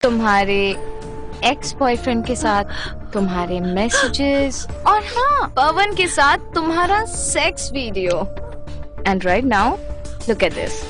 तुम्हारे ex boyfriend के साथ तुम्हारे मैसेजेस और हाँ पवन के साथ तुम्हारा sex video. And right now look at this.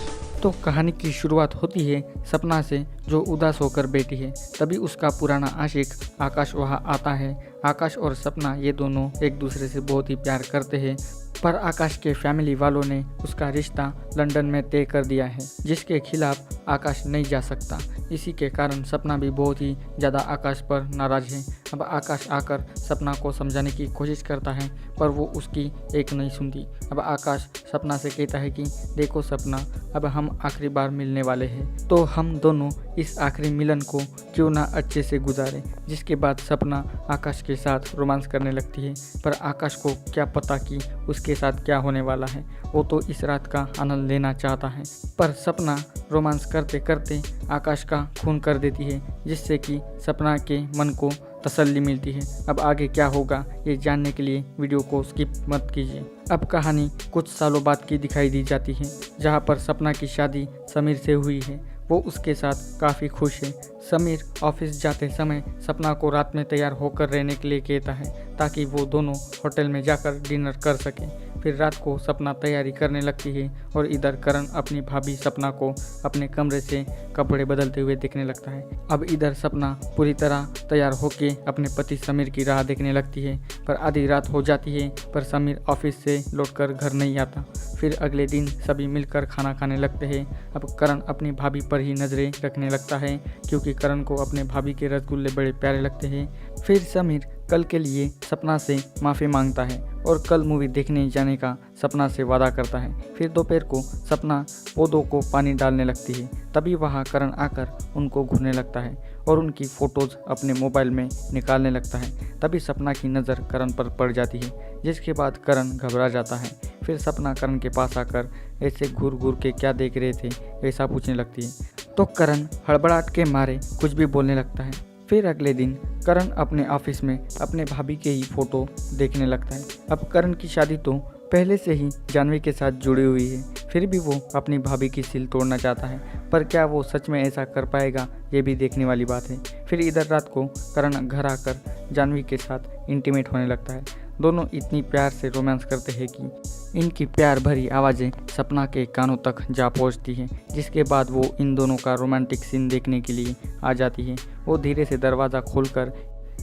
तो कहानी की शुरुआत होती है सपना से, जो उदास होकर बैठी है। तभी उसका पुराना आशिक आकाश वहाँ आता है। आकाश और सपना ये दोनों एक दूसरे से बहुत ही प्यार करते हैं, पर आकाश के फैमिली वालों ने उसका रिश्ता लंदन में तय कर दिया है, जिसके खिलाफ आकाश नहीं जा सकता। इसी के कारण सपना भी बहुत ही ज़्यादा आकाश पर नाराज़ है। अब आकाश आकर सपना को समझाने की कोशिश करता है, पर वो उसकी एक नहीं सुनती। अब आकाश सपना से कहता है कि देखो सपना, अब हम आखिरी बार मिलने वाले हैं, तो हम दोनों इस आखिरी मिलन को क्यों ना अच्छे से गुजारें। जिसके बाद सपना आकाश के साथ रोमांस करने लगती है, पर आकाश को क्या पता कि उसके साथ क्या होने वाला है। वो तो इस रात का आनंद लेना चाहता है, पर सपना रोमांस करते करते आकाश का खून कर देती है, जिससे कि सपना के मन को तसल्ली मिलती है। अब आगे क्या होगा ये जानने के लिए वीडियो को स्किप मत कीजिए। अब कहानी कुछ सालों बाद की दिखाई दी जाती है, जहां पर सपना की शादी समीर से हुई है। वो उसके साथ काफ़ी खुश है। समीर ऑफिस जाते समय सपना को रात में तैयार होकर रहने के लिए कहता है, ताकि वो दोनों होटल में जाकर डिनर कर सकें। फिर रात को सपना तैयारी करने लगती है और इधर करण अपनी भाभी सपना को अपने कमरे से कपड़े बदलते हुए देखने लगता है। अब इधर सपना पूरी तरह तैयार होकर अपने पति समीर की राह देखने लगती है, पर आधी रात हो जाती है, पर समीर ऑफिस से लौटकर घर नहीं आता। फिर अगले दिन सभी मिलकर खाना खाने लगते हैं। अब करण अपनी भाभी पर ही नज़रें रखने लगता है, क्योंकि करण को अपने भाभी के रसगुल्ले बड़े प्यारे लगते हैं। फिर समीर कल के लिए सपना से माफ़ी मांगता है और कल मूवी देखने जाने का सपना से वादा करता है। फिर दोपहर को सपना पौधों को पानी डालने लगती है। तभी वहाँ करण आकर उनको घूरने लगता है और उनकी फ़ोटोज़ अपने मोबाइल में निकालने लगता है। तभी सपना की नज़र करण पर पड़ जाती है, जिसके बाद करण घबरा जाता है। फिर सपना करण के पास आकर ऐसे घूर घूर के क्या देख रहे थे ऐसा पूछने लगती है, तो करण हड़बड़ाहट के मारे कुछ भी बोलने लगता है। फिर अगले दिन करण अपने ऑफिस में अपने भाभी के ही फोटो देखने लगता है। अब करण की शादी तो पहले से ही जानवी के साथ जुड़ी हुई है, फिर भी वो अपनी भाभी की सिल तोड़ना चाहता है, पर क्या वो सच में ऐसा कर पाएगा ये भी देखने वाली बात है। फिर इधर रात को करण घर आकर जानवी के साथ इंटीमेट होने लगता है। दोनों इतनी प्यार से रोमांस करते हैं कि इनकी प्यार भरी आवाज़ें सपना के कानों तक जा पहुंचती हैं। जिसके बाद वो इन दोनों का रोमांटिक सीन देखने के लिए आ जाती है। वो धीरे से दरवाज़ा खोलकर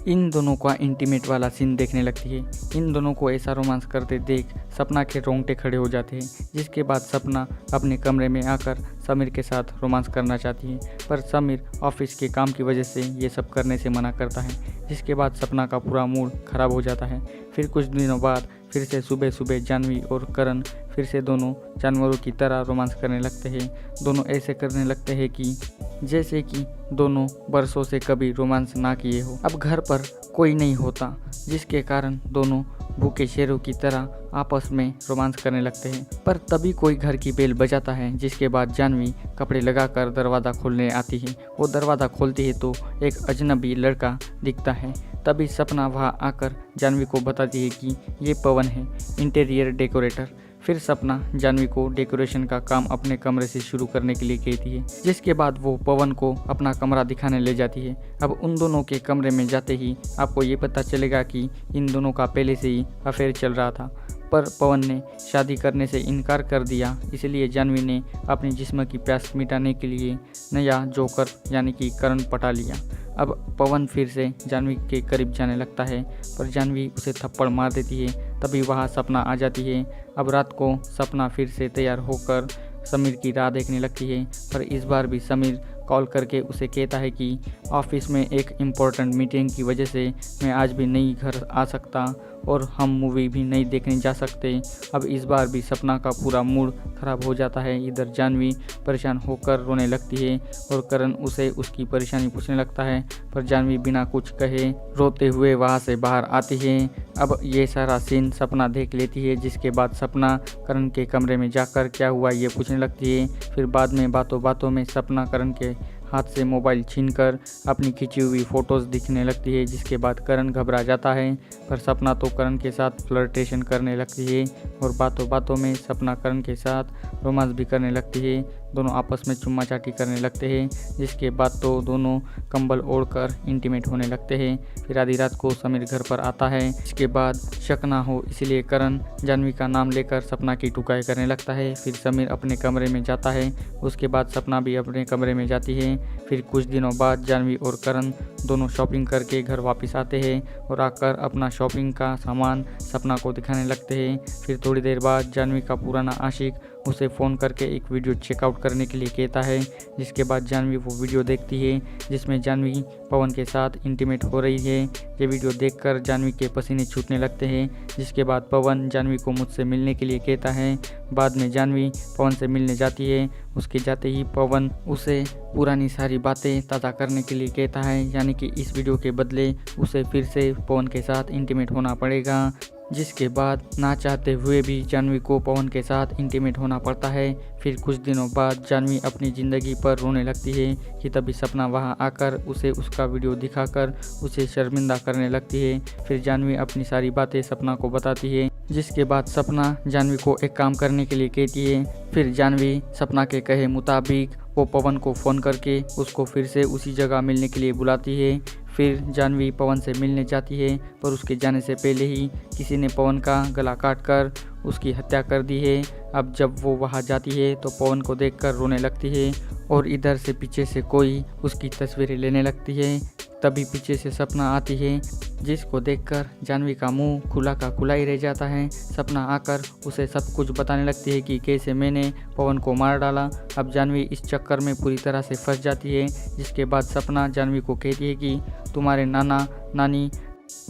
इन दोनों का इंटीमेट वाला सीन देखने लगती है। इन दोनों को ऐसा रोमांस करते देख सपना के रोंगटे खड़े हो जाते हैं। जिसके बाद सपना अपने कमरे में आकर समीर के साथ रोमांस करना चाहती है, पर समीर ऑफिस के काम की वजह से ये सब करने से मना करता है। जिसके बाद सपना का पूरा मूड खराब हो जाता है। फिर कुछ दिनों बाद फिर से सुबह सुबह जानवी और करण फिर से दोनों जानवरों की तरह रोमांस करने लगते हैं। दोनों ऐसे करने लगते हैं कि जैसे कि दोनों बरसों से कभी रोमांस ना किए हो। अब घर पर कोई नहीं होता, जिसके कारण दोनों भूखे शेरों की तरह आपस में रोमांस करने लगते हैं। पर तभी कोई घर की बेल बजाता है, जिसके बाद जानवी कपड़े लगाकर दरवाज़ा खोलने आती है। वो दरवाज़ा खोलती है तो एक अजनबी लड़का दिखता है। तभी सपना वहाँ आकर जानवी को बताती है कि ये पवन है, इंटीरियर डेकोरेटर। फिर सपना जानवी को डेकोरेशन का काम अपने कमरे से शुरू करने के लिए कहती है, जिसके बाद वो पवन को अपना कमरा दिखाने ले जाती है। अब उन दोनों के कमरे में जाते ही आपको ये पता चलेगा कि इन दोनों का पहले से ही अफेयर चल रहा था, पर पवन ने शादी करने से इनकार कर दिया। इसलिए जानवी ने अपनी जिस्म की प्यास मिटाने के लिए नया जोकर यानी कि करण पटा लिया। अब पवन फिर से जानवी के करीब जाने लगता है, पर जानवी उसे थप्पड़ मार देती है। तभी वहाँ सपना आ जाती है। अब रात को सपना फिर से तैयार होकर समीर की राह देखने लगती है, पर इस बार भी समीर कॉल करके उसे कहता है कि ऑफिस में एक इम्पोर्टेंट मीटिंग की वजह से मैं आज भी नहीं घर आ सकता और हम मूवी भी नहीं देखने जा सकते। अब इस बार भी सपना का पूरा मूड खराब हो जाता है। इधर जानवी परेशान होकर रोने लगती है और करण उसे उसकी परेशानी पूछने लगता है, पर जानवी बिना कुछ कहे रोते हुए वहाँ से बाहर आती है। अब ये सारा सीन सपना देख लेती है, जिसके बाद सपना करण के कमरे में जाकर क्या हुआ ये पूछने लगती है। फिर बाद में बातों बातों में सपना करण के हाथ से मोबाइल छीनकर अपनी खींची हुई फ़ोटोज़ दिखने लगती है। जिसके बाद करण घबरा जाता है, पर सपना तो करण के साथ फ्लर्टेशन करने लगती है और बातों बातों में सपना करण के साथ रोमांस भी करने लगती है। दोनों आपस में चुम्मा चाटी करने लगते हैं। जिसके बाद तो दोनों कंबल ओढ़कर इंटीमेट होने लगते हैं। फिर आधी रात को समीर घर पर आता है। इसके बाद शक ना हो इसलिए करण जानवी का नाम लेकर सपना की टुकाई करने लगता है। फिर समीर अपने कमरे में जाता है। उसके बाद सपना भी अपने कमरे में जाती है। फिर कुछ दिनों बाद जानवी और करण दोनों शॉपिंग करके घर वापस आते हैं और आकर अपना शॉपिंग का सामान सपना को दिखाने लगते हैं। फिर थोड़ी देर बाद जानवी का पुराना आशिक उसे फ़ोन करके एक वीडियो चेकआउट करने के लिए कहता है। जिसके बाद जानवी वो वीडियो देखती है जिसमें जानवी पवन के साथ इंटीमेट हो रही है। ये वीडियो देखकर जानवी के पसीने छूटने लगते हैं। जिसके बाद पवन जानवी को मुझसे मिलने के लिए कहता है। बाद में जानवी पवन से मिलने जाती है। उसके जाते ही पवन उसे पुरानी सारी बातें ताज़ा करने के लिए कहता है, यानी कि इस वीडियो के बदले उसे फिर से पवन के साथ इंटीमेट होना पड़ेगा। जिसके बाद ना चाहते हुए भी जानवी को पवन के साथ इंटीमेट होना पड़ता है। फिर कुछ दिनों बाद जानवी अपनी ज़िंदगी पर रोने लगती है कि तभी सपना वहां आकर उसे उसका वीडियो दिखाकर उसे शर्मिंदा करने लगती है। फिर जानवी अपनी सारी बातें सपना को बताती है। जिसके बाद सपना जानवी को एक काम करने के लिए कहती है। फिर जानवी सपना के कहे मुताबिक वो पवन को फ़ोन करके उसको फिर से उसी जगह मिलने के लिए बुलाती है। फिर जानवी पवन से मिलने जाती है, पर उसके जाने से पहले ही किसी ने पवन का गला काटकर उसकी हत्या कर दी है। अब जब वो वहाँ जाती है तो पवन को देखकर रोने लगती है और इधर से पीछे से कोई उसकी तस्वीरें लेने लगती है। तभी पीछे से सपना आती है, जिसको देखकर जानवी का मुंह खुला का खुला ही रह जाता है। सपना आकर उसे सब कुछ बताने लगती है कि कैसे मैंने पवन को मार डाला। अब जानवी इस चक्कर में पूरी तरह से फंस जाती है। जिसके बाद सपना जानवी को कहती है कि तुम्हारे नाना नानी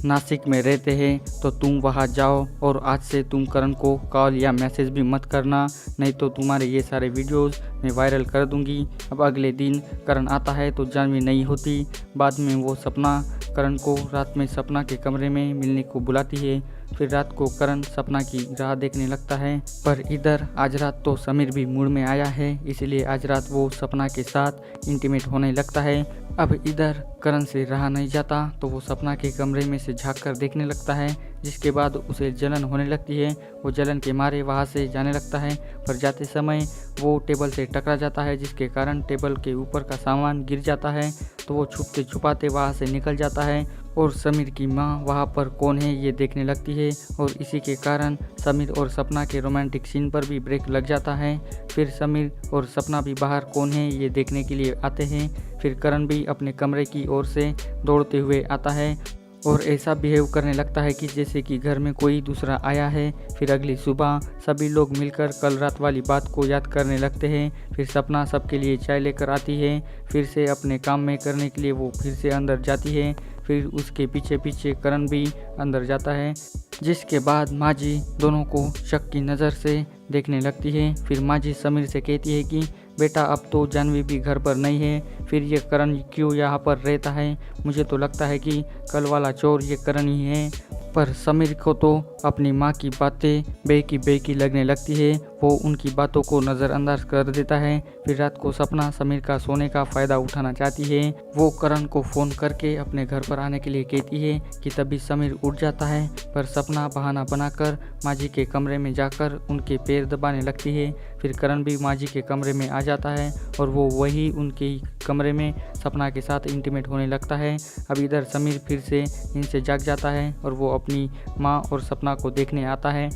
नासिक में रहते हैं तो तुम वहां जाओ और आज से तुम करण को कॉल या मैसेज भी मत करना, नहीं तो तुम्हारे ये सारे वीडियोस मैं वायरल कर दूंगी। अब अगले दिन करण आता है तो जानवी नहीं होती। बाद में वो सपना करण को रात में सपना के कमरे में मिलने को बुलाती है। फिर रात को करण सपना की राह देखने लगता है, पर इधर आज रात तो समीर भी मूड में आया है, इसलिए आज रात वो सपना के साथ इंटीमेट होने लगता है। अब इधर करण से रहा नहीं जाता तो वो सपना के कमरे में से झांक कर देखने लगता है। जिसके बाद उसे जलन होने लगती है। वो जलन के मारे वहाँ से जाने लगता है, पर जाते समय वो टेबल से टकरा जाता है, जिसके कारण टेबल के ऊपर का सामान गिर जाता है। तो वो छुपते छुपाते वहाँ से निकल जाता है और समीर की माँ वहाँ पर कौन है ये देखने लगती है और इसी के कारण समीर और सपना के रोमांटिक सीन पर भी ब्रेक लग जाता है। फिर समीर और सपना भी बाहर कौन है ये देखने के लिए आते हैं। फिर करण भी अपने कमरे की ओर से दौड़ते हुए आता है और ऐसा बिहेव करने लगता है कि जैसे कि घर में कोई दूसरा आया है। फिर अगली सुबह सभी लोग मिलकर कल रात वाली बात को याद करने लगते हैं। फिर सपना सबके लिए चाय लेकर आती है। फिर से अपने काम में करने के लिए वो फिर से अंदर जाती है। फिर उसके पीछे पीछे करण भी अंदर जाता है। जिसके बाद माजी दोनों को शक की नज़र से देखने लगती है। फिर माजी समीर से कहती है कि बेटा अब तो जानवी भी घर पर नहीं है, फिर ये करण क्यों यहाँ पर रहता है? मुझे तो लगता है कि कल वाला चोर ये करण ही है। पर समीर को तो अपनी माँ की बातें बेकी लगने लगती है। वो उनकी बातों को नज़रअंदाज कर देता है। फिर रात को सपना समीर का सोने का फ़ायदा उठाना चाहती है। वो करण को फ़ोन करके अपने घर पर आने के लिए कहती है कि तभी समीर उठ जाता है, पर सपना बहाना बनाकर माजी के कमरे में जाकर उनके पैर दबाने लगती है। फिर करण भी माजी के कमरे में आ जाता है और वो वही उनके कमरे में सपना के साथ इंटीमेट होने लगता है। अब इधर समीर फिर से इनसे जाग जाता है और वो अपनी माँ और सपना को देखने आता है।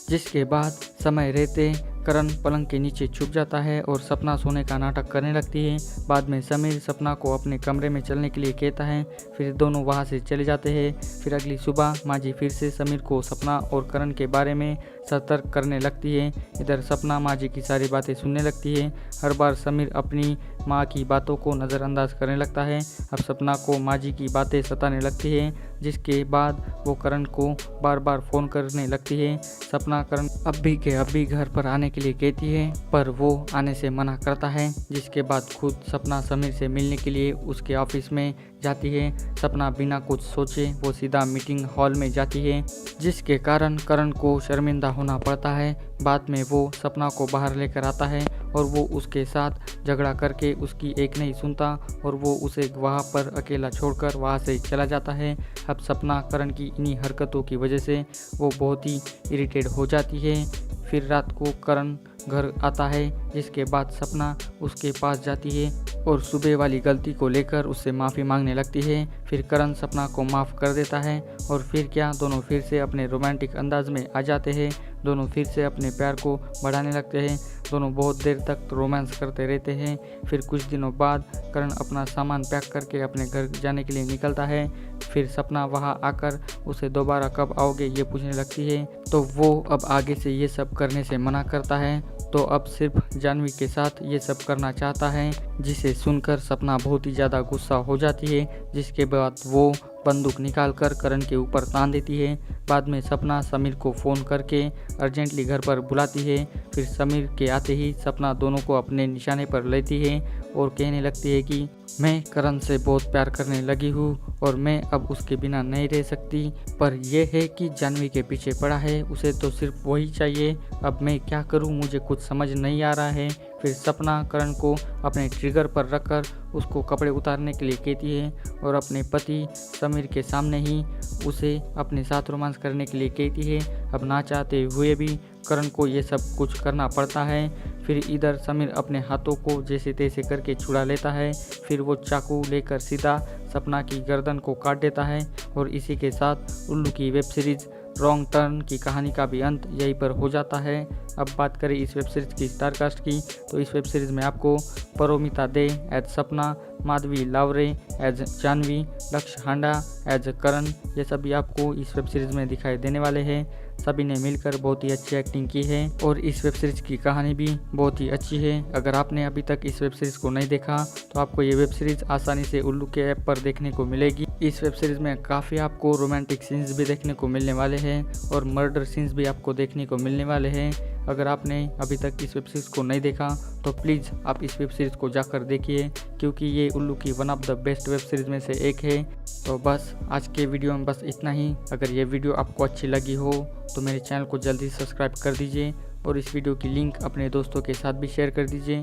जिसके बाद समय रहते करण पलंग के नीचे छुप जाता है और सपना सोने का नाटक करने लगती है। बाद में समीर सपना को अपने कमरे में चलने के लिए कहता है। फिर दोनों वहां से चले जाते हैं। फिर अगली सुबह माजी फिर से समीर को सपना और करण के बारे में सतर्क करने लगती है। इधर सपना माजी की सारी बातें सुनने लगती है। हर बार समीर अपनी माँ की बातों को नज़रअंदाज करने लगता है। अब सपना को माजी की बातें सताने लगती है, जिसके बाद वो करण को बार बार फ़ोन करने लगती है। सपना करण अभी के अभी घर पर आने के लिए कहती है, पर वो आने से मना करता है। जिसके बाद खुद सपना समीर से मिलने के लिए उसके ऑफिस में जाती है। सपना बिना कुछ सोचे वो सीधा मीटिंग हॉल में जाती है, जिसके कारण करण को शर्मिंदा होना पड़ता है। बाद में वो सपना को बाहर लेकर आता है और वो उसके साथ झगड़ा करके उसकी एक नहीं सुनता और वो उसे वहाँ पर अकेला छोड़कर वहाँ से चला जाता है। अब सपना करण की इन्हीं हरकतों की वजह से वो बहुत ही इरिटेट हो जाती है। फिर रात को करण घर आता है, जिसके बाद सपना उसके पास जाती है और सुबह वाली गलती को लेकर उससे माफ़ी मांगने लगती है। फिर करण सपना को माफ़ कर देता है और फिर क्या दोनों फिर से अपने रोमांटिक अंदाज में आ जाते हैं। दोनों फिर से अपने प्यार को बढ़ाने लगते हैं। दोनों बहुत देर तक रोमांस करते रहते हैं। फिर कुछ दिनों बाद करण अपना सामान पैक करके अपने घर जाने के लिए निकलता है। फिर सपना वहाँ आकर उसे दोबारा कब आओगे ये पूछने लगती है, तो वो अब आगे से ये सब करने से मना करता है। तो अब सिर्फ जानवी के साथ ये सब करना चाहता है, जिसे सुनकर सपना बहुत ही ज़्यादा गुस्सा हो जाती है। जिसके बाद वो बंदूक निकालकर करण के ऊपर तान देती है। बाद में सपना समीर को फ़ोन करके अर्जेंटली घर पर बुलाती है। फिर समीर के आते ही सपना दोनों को अपने निशाने पर लेती है और कहने लगती है कि मैं करण से बहुत प्यार करने लगी हूँ और मैं अब उसके बिना नहीं रह सकती, पर यह है कि जानवी के पीछे पड़ा है, उसे तो सिर्फ वही चाहिए। अब मैं क्या करूँ, मुझे कुछ समझ नहीं आ रहा है। फिर सपना करण को अपने ट्रिगर पर रखकर उसको कपड़े उतारने के लिए कहती है और अपने पति समीर के सामने ही उसे अपने साथ रोमांस करने के लिए कहती है। अब ना चाहते हुए भी करण को ये सब कुछ करना पड़ता है। फिर इधर समीर अपने हाथों को जैसे तैसे करके छुड़ा लेता है। फिर वो चाकू लेकर सीधा सपना की गर्दन को काट देता है और इसी के साथ उल्लू की वेब सीरीज़ रॉन्ग टर्न की कहानी का भी अंत यहीं पर हो जाता है। अब बात करें इस वेब सीरीज़ की स्टारकास्ट की, तो इस वेब सीरीज़ में आपको परोमिता दे एज सपना, माधवी लावरे एज जानवी, लक्ष्य हांडा एज करण, ये सभी आपको इस वेब सीरीज़ में दिखाई देने वाले हैं। सभी ने मिलकर बहुत ही अच्छी एक्टिंग की है और इस वेब सीरीज़ की कहानी भी बहुत ही अच्छी है। अगर आपने अभी तक इस वेब सीरीज़ को नहीं देखा तो आपको ये वेब सीरीज़ आसानी से उल्लू के ऐप पर देखने को मिलेगी। इस वेब सीरीज़ में काफ़ी आपको रोमांटिक सीन्स भी देखने को मिलने वाले हैं और मर्डर सीन्स भी आपको देखने को मिलने वाले हैं। अगर आपने अभी तक इस वेब सीरीज़ को नहीं देखा तो प्लीज़ आप इस वेब सीरीज़ को जाकर देखिए, क्योंकि ये उल्लू की one of the best web series में से एक है। तो बस आज के वीडियो में बस इतना ही। अगर ये वीडियो आपको अच्छी लगी हो तो मेरे चैनल को जल्दी सब्सक्राइब कर दीजिए और इस वीडियो की लिंक अपने दोस्तों के साथ भी शेयर कर दीजिए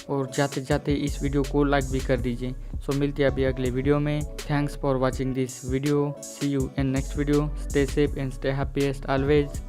और जाते जाते इस वीडियो को लाइक भी कर दीजिए। सो मिलते हैं अभी अगले वीडियो में। Thanks for watching this video. See you in next video. Stay safe and stay happiest always.